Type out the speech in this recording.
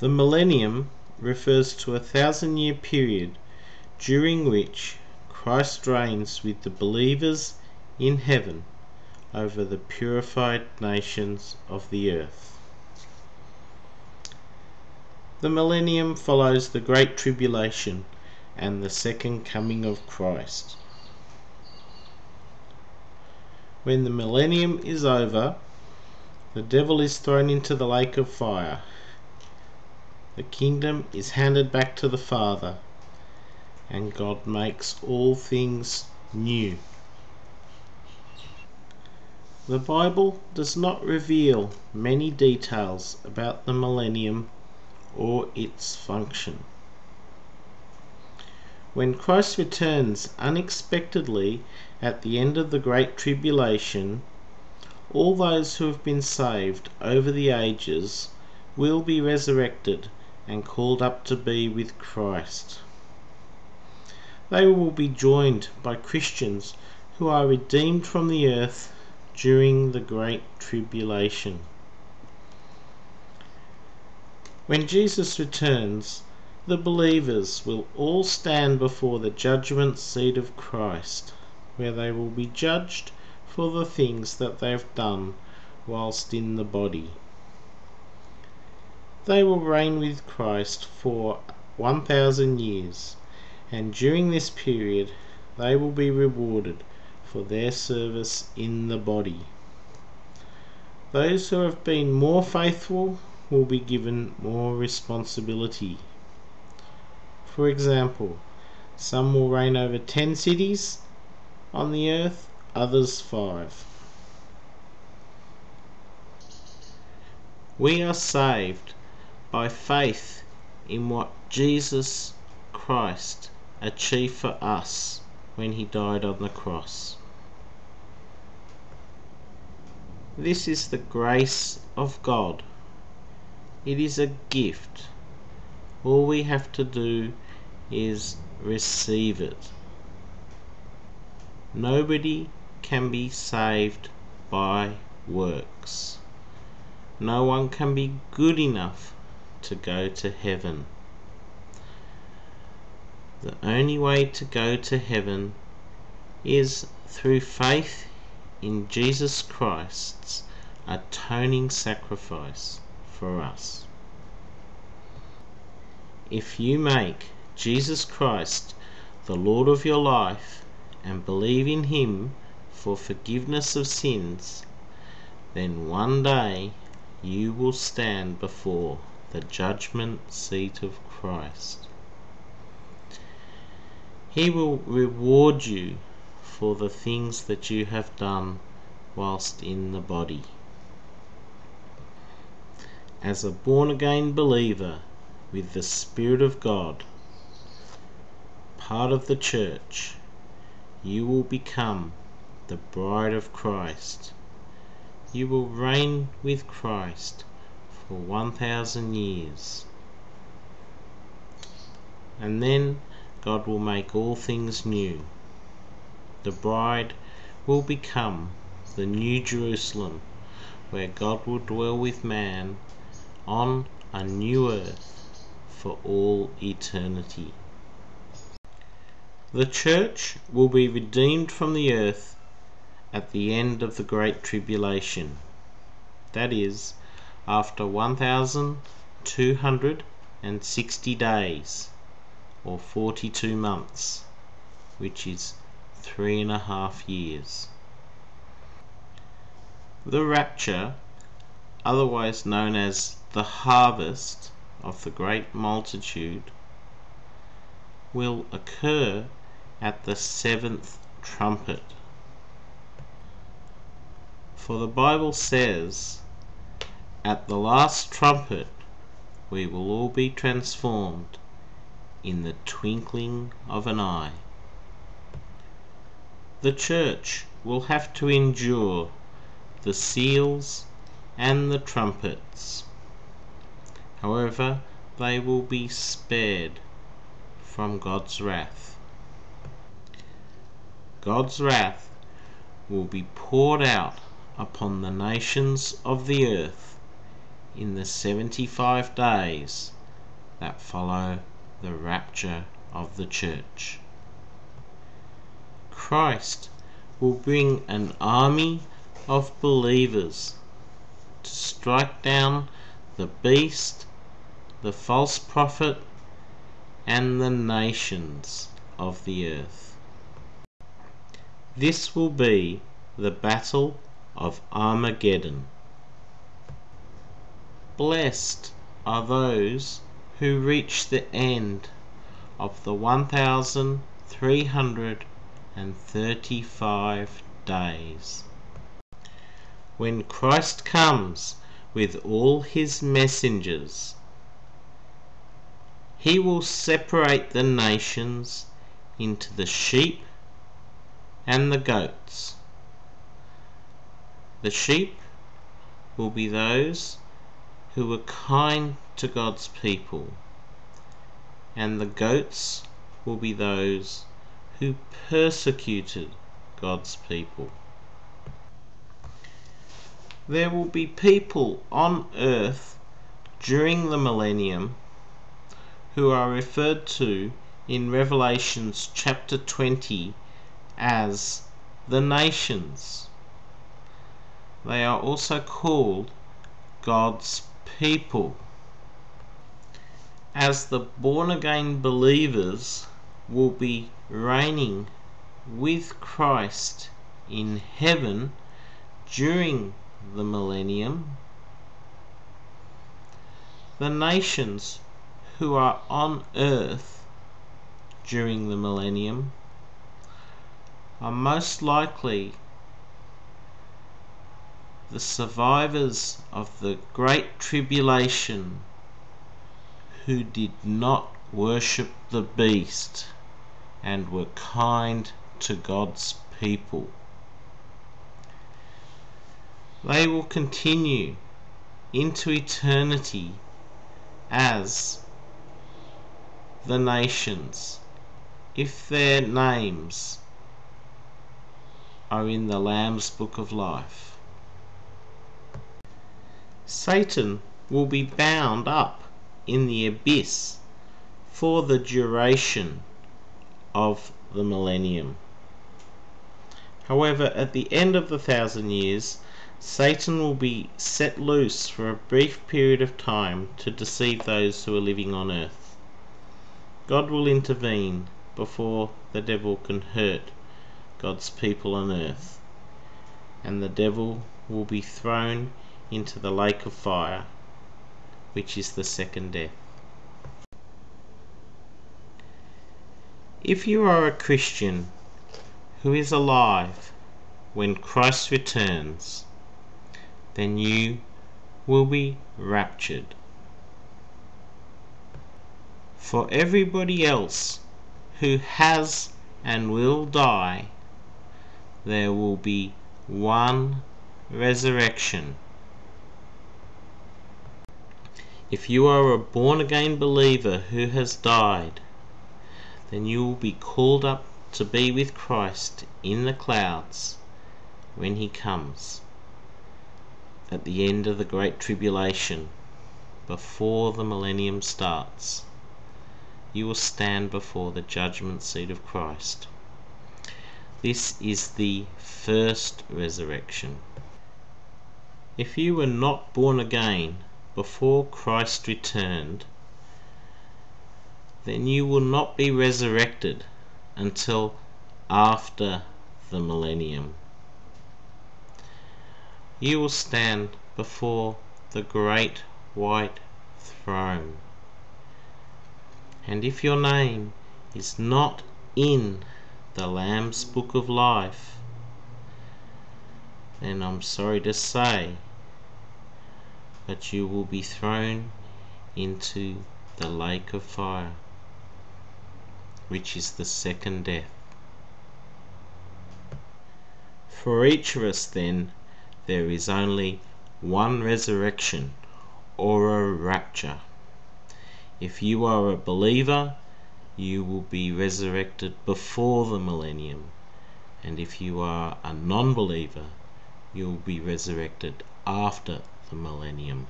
The millennium refers to a 1,000-year period during which Christ reigns with the believers in heaven over the purified nations of the earth. The millennium follows the Great Tribulation and the second coming of Christ. When the millennium is over, the devil is thrown into the lake of fire. The kingdom is handed back to the Father, and God makes all things new. The Bible does not reveal many details about the millennium or its function. When Christ returns unexpectedly at the end of the Great Tribulation, all those who have been saved over the ages will be resurrected and called up to be with Christ. They will be joined by Christians who are redeemed from the earth during the Great Tribulation. When Jesus returns, the believers will all stand before the judgment seat of Christ, where they will be judged for the things that they have done whilst in the body. They will reign with Christ for 1,000 years, and during this period they will be rewarded for their service in the body. Those who have been more faithful will be given more responsibility. For example, some will reign over 10 cities on the earth, others 5. We are saved by faith in what Jesus Christ achieved for us when he died on the cross. This is the grace of God. It is a gift. All we have to do is receive it. Nobody can be saved by works. No one can be good enough to go to heaven. The only way to go to heaven is through faith in Jesus Christ's atoning sacrifice for us. If you make Jesus Christ the Lord of your life and believe in him for forgiveness of sins, then one day you will stand before the judgment seat of Christ. He will reward you for the things that you have done whilst in the body. As a born-again believer with the Spirit of God, part of the church, you will become the bride of Christ. You will reign with Christ for 1,000 years. And then God will make all things new. The bride will become the New Jerusalem, where God will dwell with man on a new earth for all eternity. The church will be redeemed from the earth at the end of the Great Tribulation, that is, after 1,260 days, or 42 months, which is 3.5 years. The rapture, otherwise known as the harvest of the great multitude, will occur at the 7th trumpet. For the Bible says, "At the last trumpet we will all be transformed in the twinkling of an eye." The church will have to endure the seals and the trumpets. However, they will be spared from God's wrath. God's wrath will be poured out upon the nations of the earth in the 75 days that follow the rapture of the church. Christ will bring an army of believers to strike down the beast, the false prophet, and the nations of the earth. This will be the battle of Armageddon. Blessed are those who reach the end of the 1,335 days. When Christ comes with all his messengers, he will separate the nations into the sheep and the goats. The sheep will be those who were kind to God's people, and the goats will be those who persecuted God's people. There will be people on earth during the millennium who are referred to in Revelation chapter 20 as the nations. They are also called God's people. As the born-again believers will be reigning with Christ in heaven during the millennium, the nations who are on earth during the millennium are most likely the survivors of the Great Tribulation who did not worship the beast and were kind to God's people. They will continue into eternity as the nations if their names are in the Lamb's Book of Life. Satan will be bound up in the abyss for the duration of the millennium. However, at the end of the 1,000 years, Satan will be set loose for a brief period of time to deceive those who are living on earth. God will intervene before the devil can hurt God's people on earth, and the devil will be thrown into the lake of fire, which is the second death. If you are a Christian who is alive when Christ returns, then you will be raptured. For everybody else who has and will die, there will be one resurrection. If you are a born-again believer who has died, then you will be called up to be with Christ in the clouds when he comes at the end of the Great Tribulation, before the millennium starts. You will stand before the judgment seat of Christ. This is the first resurrection. If you were not born again before Christ returned, then you will not be resurrected until after the millennium. You will stand before the great white throne, and if your name is not in the Lamb's Book of Life, then I'm sorry to say, but you will be thrown into the lake of fire, which is the second death. For each of us then, there is only one resurrection, or a rapture. If you are a believer, you will be resurrected before the millennium, and if you are a non-believer, you will be resurrected after the millennium.